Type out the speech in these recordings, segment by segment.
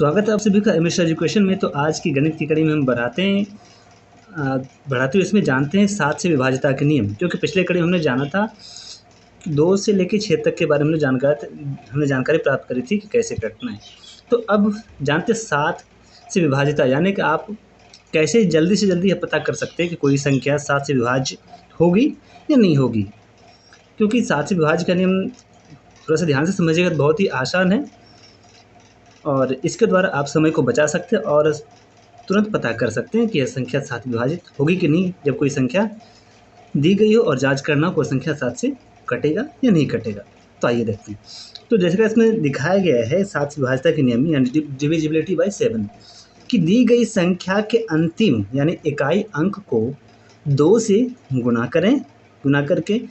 स्वागत है आप सभी का एमएस एजुकेशन में। तो आज की गणित की कड़ी में हम बढ़ाते हुए इसमें जानते हैं 7 से विभाज्यता के नियम। क्योंकि पिछले कड़ी में हमने जाना था 2 से लेकर 6 तक के बारे में हमने जानकारी प्राप्त करी थी कि कैसे करना है। तो अब जानते 7 से विभाज्यता, यानी कि आप कैसे जल्दी से जल्दी यह पता कर सकते हैं कि कोई संख्या 7 से विभाज्य होगी या नहीं होगी। क्योंकि 7 से विभाज्य का नियम थोड़ा सा ध्यान से समझिएगा, बहुत ही आसान है और इसके द्वारा आप समय को बचा सकते हैं और तुरंत पता कर सकते हैं कि यह संख्या 7 विभाजित होगी कि नहीं। जब कोई संख्या दी गई हो और जांच करना हो कोई संख्या 7 से कटेगा या नहीं कटेगा। तो आइए देखते हैं। तो जैसे कि इसमें दिखाया गया है 7 से विभाज्यता के नियम यानी डिविजिबिलिटी बाय 7 कि दी गई संख्या के अंतिम यानी इकाई अंक को 2 से गुना करके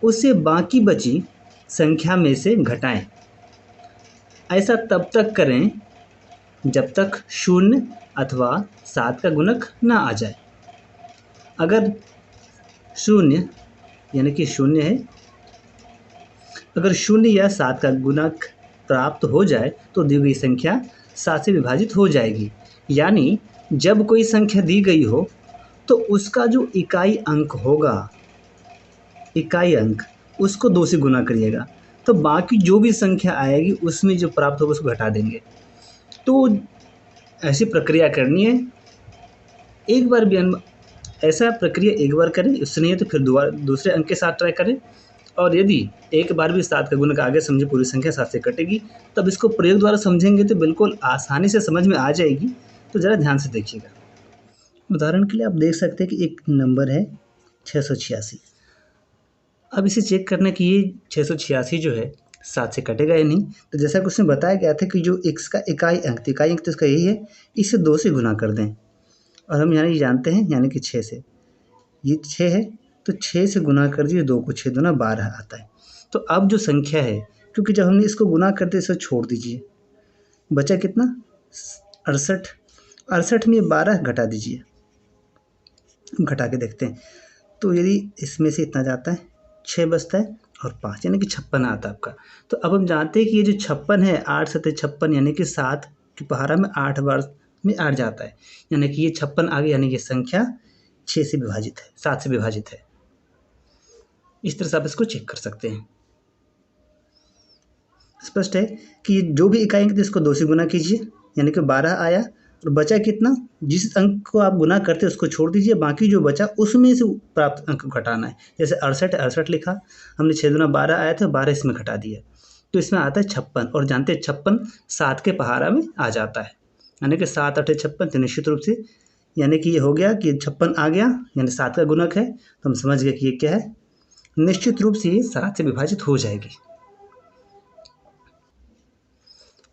उससे बाकी बची संख्या में से घटाएं। ऐसा तब तक करें जब तक 0 अथवा 7 का गुणक ना आ जाए। अगर 0 यानी कि 0 है, अगर 0 या 7 का गुणक प्राप्त हो जाए तो दी गई संख्या 7 से विभाजित हो जाएगी। यानी जब कोई संख्या दी गई हो तो उसका जो इकाई अंक होगा, इकाई अंक उसको 2 से गुना करिएगा, तो बाकी जो भी संख्या आएगी उसमें जो प्राप्त होगा उसको घटा देंगे। तो ऐसी प्रक्रिया करनी है। एक बार भी ऐसा प्रक्रिया एक बार करें, उससे नहीं है तो फिर दूसरे अंक के साथ ट्राई करें। और यदि एक बार भी 7 का गुणक आगे समझे पूरी संख्या 7 से कटेगी, तब इसको प्रयोग द्वारा समझेंगे तो बिल्कुल आसानी से समझ में आ जाएगी। तो ज़रा ध्यान से देखिएगा। उदाहरण के लिए आप देख सकते हैं कि एक नंबर है 686। अब इसे चेक करना कि ये 686 जो है 7 से कटेगा या नहीं। तो जैसा कि उसमें बताया गया था कि जो x का इकाई अंक तो इसका यही है, इसे 2 से गुना कर दें। और हम यानी जानते हैं यानी कि 6 से, ये 6 है तो 6 से गुना कर दिए, 2 को 6 दूना 12 आता है। तो अब जो संख्या है, क्योंकि जब हमने इसको गुना करते इसे छोड़ दीजिए, बचा कितना 68। 68 में 12 घटा दीजिए, घटा के देखते हैं। तो यदि इसमें से इतना जाता है 6 बचता है और 5 यानी कि 56 आता है आपका। तो अब हम जानते हैं कि ये जो 56 है 8 सत्ते 56 यानी कि 7 की पहाड़ा में 8 बार में 8 जाता है, यानी कि ये 56 आ गया, यानी कि संख्या 6 से विभाजित है, 7 से विभाजित है। इस तरह से आप इसको चेक कर सकते हैं। स्पष्ट है कि जो भी इकाई अंक इसको 2 से गुना कीजिए, यानी कि 12 आया और बचा कितना, जिस अंक को आप गुना करते हैं उसको छोड़ दीजिए, बाकी जो बचा उसमें से प्राप्त अंक घटाना है। जैसे 68 लिखा हमने, 6 दूना 12 आया था, 12 इसमें घटा दिया तो इसमें आता है 56। और जानते हैं 56 7 के पहाड़ा में आ जाता है, यानी कि 7 8 56। तो निश्चित रूप से यानी कि ये हो गया कि 56 आ गया, यानी 7 का गुणक है। तो हम समझ गए कि ये क्या है, निश्चित रूप से ये 7 से विभाजित हो जाएगी।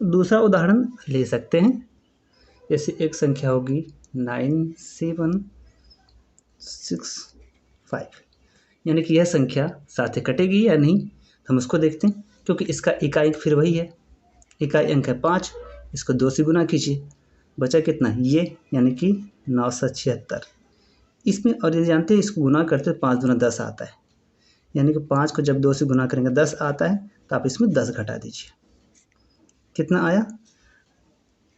दूसरा उदाहरण ले सकते हैं। जैसे एक संख्या होगी 9765, यानी कि यह संख्या 7 से कटेगी या नहीं, हम उसको देखते हैं। क्योंकि इसका इकाई अंक फिर वही है, इकाई अंक है 5, इसको 2 से गुना कीजिए, बचा कितना ये, यानी कि 976 इसमें। और ये जानते हैं इसको गुना करते 5 दूना 10 आता है, यानी कि 5 को जब 2 से गुना करेंगे 10 आता है। तो आप इसमें 10 घटा दीजिए, कितना आया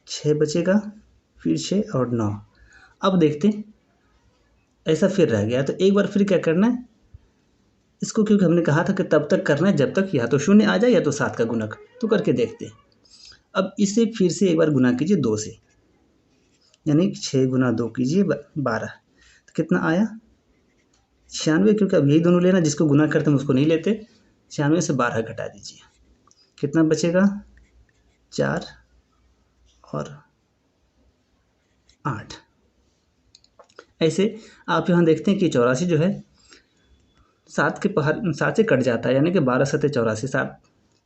6 बचेगा, फिर 6 और 9। अब देखते हैं ऐसा फिर रह गया, तो एक बार फिर क्या करना है इसको, क्योंकि हमने कहा था कि तब तक करना है जब तक या तो 0 आ जाए या तो 7 का गुणक। तो करके देखते हैं। अब इसे फिर से एक बार गुना कीजिए 2 से, यानी 6 गुना 2 कीजिए 12। तो कितना आया 96, क्योंकि अब यही दोनों लेना, जिसको गुना करते हैं उसको नहीं लेते। 96 से 12 घटा दीजिए, कितना बचेगा 4 और 8। ऐसे आप यहाँ देखते हैं कि 84 जो है 7 से कट जाता है, यानी कि 12 सत्ते 84, 7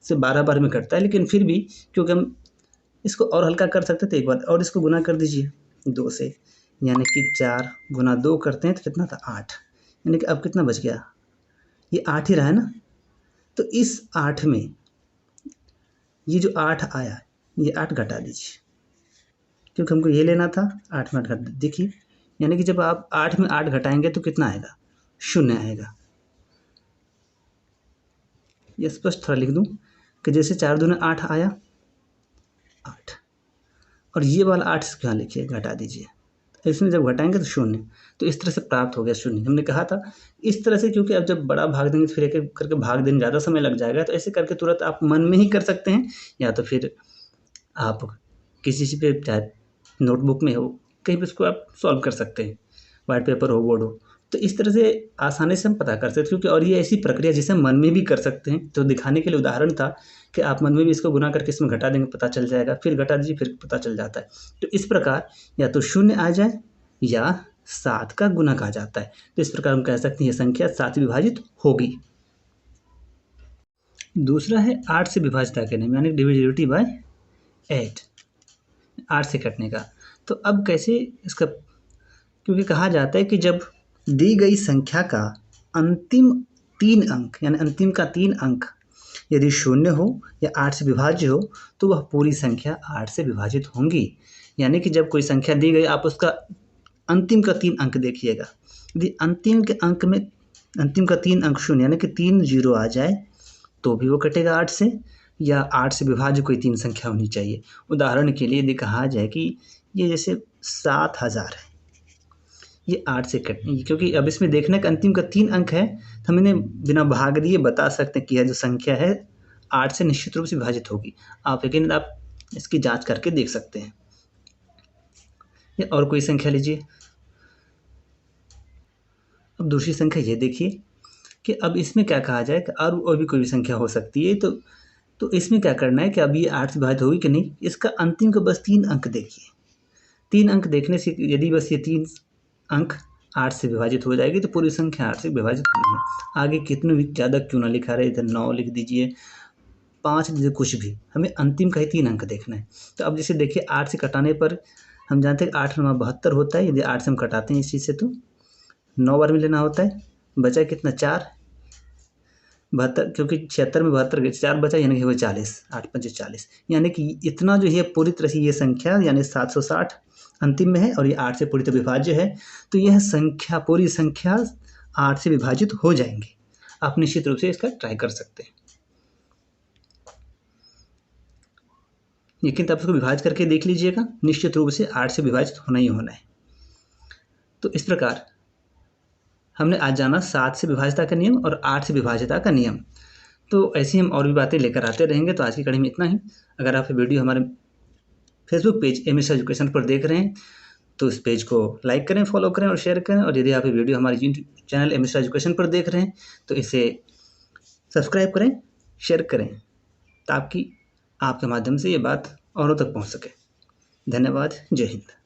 से 12 बार में कटता है। लेकिन फिर भी क्योंकि हम इसको और हल्का कर सकते थे, एक बार और इसको गुना कर दीजिए 2 से, यानी कि 4 गुना 2 करते हैं तो कितना था 8, यानी कि अब कितना बच गया, ये 8 ही रहा है ना। तो इस 8 में ये जो 8 आया ये 8 घटा दीजिए, क्योंकि हमको ये लेना था। 8 में 8 घटा देखिए, यानी कि जब आप 8 में 8 घटाएंगे तो कितना आएगा 0 आएगा। ये स्पष्ट थोड़ा लिख दूं कि जैसे 4 दूना 8 आया 8, और ये वाला 8 इसको यहाँ लिखिए, घटा दीजिए। तो इसमें जब घटाएंगे तो 0, तो इस तरह से प्राप्त हो गया 0। हमने कहा था इस तरह से, क्योंकि अब जब बड़ा भाग देंगे तो फिर एक-एक करके भाग देने में ज़्यादा समय लग जाएगा, तो ऐसे करके तुरंत आप मन में ही कर सकते हैं, या तो फिर आप किसी चीज़ पे, चाहे नोटबुक में हो, कहीं पे उसको आप सॉल्व कर सकते हैं, व्हाइट पेपर हो, बोर्ड हो। तो इस तरह से आसानी से हम पता कर सकते हैं, क्योंकि और ये ऐसी प्रक्रिया जिसे हम मन में भी कर सकते हैं। तो दिखाने के लिए उदाहरण था कि आप मन में भी इसको गुना करके इसमें घटा देंगे, पता चल जाएगा, फिर घटा दीजिए, फिर पता चल जाता है। तो इस प्रकार या तो 0 आ जाए या 7 का गुणक आ जाता है। तो इस प्रकार हम कह सकते हैं ये संख्या 7 से विभाजित होगी। दूसरा है 8 से विभाज्यता के नियम, यानी डिविजिबिलिटी बाय 8, 8 से कटने का। तो अब कैसे इसका, क्योंकि कहा जाता है कि जब दी गई संख्या का अंतिम 3 अंक, यानी अंतिम का 3 अंक यदि 0 हो या 8 से विभाज्य हो, तो वह पूरी संख्या 8 से विभाजित होंगी। यानी कि जब कोई संख्या दी गई, आप उसका अंतिम का 3 अंक देखिएगा। यदि अंतिम के अंक में अंतिम का 3 अंक 0, यानी कि 3 0 आ जाए, तो भी वो कटेगा 8 से, या 8 से विभाज्य कोई 3 संख्या होनी चाहिए। उदाहरण के लिए यदि कहा जाए कि ये जैसे 7000 है, ये 8 से कट, क्योंकि अब इसमें देखने का अंतिम का 3 अंक है, तो हम इन्हें बिना भाग दिए बता सकते हैं कि यह जो संख्या है 8 से निश्चित रूप से विभाजित होगी। आप लेकिन आप इसकी जांच करके देख सकते हैं। या और कोई संख्या लीजिए। अब दूसरी संख्या ये देखिए कि अब इसमें क्या कहा जाए कि और भी कोई भी संख्या हो सकती है। तो इसमें क्या करना है कि अब ये 8 से विभाजित होगी कि नहीं, इसका अंतिम का बस 3 अंक देखिए। 3 अंक देखने से यदि बस ये 3 अंक 8 से विभाजित हो जाएगी, तो पूरी संख्या 8 से विभाजित नहीं है। आगे कितने भी ज़्यादा क्यों ना लिखा रहे, इधर 9 लिख दीजिए, 5 लिख दीजिए, कुछ भी, हमें अंतिम का ही 3 अंक देखना है। तो अब जैसे देखिए 8 से कटाने पर हम जानते हैं कि 8 9 72 होता है। यदि 8 से हम कटाते हैं इस चीज़ से, तो 9 बार में लेना होता है, बचा कितना 4, 72, क्योंकि 76 में 72 गए, 4 बचा, यानी कि वो 40, 8 5 40, यानी कि इतना जो है पूरी तरह से ये संख्या यानी 760 अंतिम में है, और ये 8 से पूरी तरह विभाज्य है। तो यह संख्या, पूरी संख्या 8 से विभाजित हो जाएंगी। आप निश्चित रूप से इसका ट्राई कर सकते हैं, लेकिन तब उसको विभाजित करके देख लीजिएगा, निश्चित रूप से 8 से विभाजित होना ही होना है। तो इस प्रकार हमने आज जाना 7 से विभाज्यता का नियम और 8 से विभाज्यता का नियम। तो ऐसी हम और भी बातें लेकर आते रहेंगे। तो आज की कड़ी में इतना ही। अगर आप ये वीडियो हमारे फेसबुक पेज एमएस एजुकेशन पर देख रहे हैं, तो इस पेज को लाइक करें, फॉलो करें और शेयर करें। और यदि आप ये वीडियो हमारे यूट्यूब चैनल एमएस एजुकेशन पर देख रहे हैं, तो इसे सब्सक्राइब करें, शेयर करें, ताकि आपके माध्यम से ये बात औरों तक पहुंच सके। धन्यवाद। जय हिंद।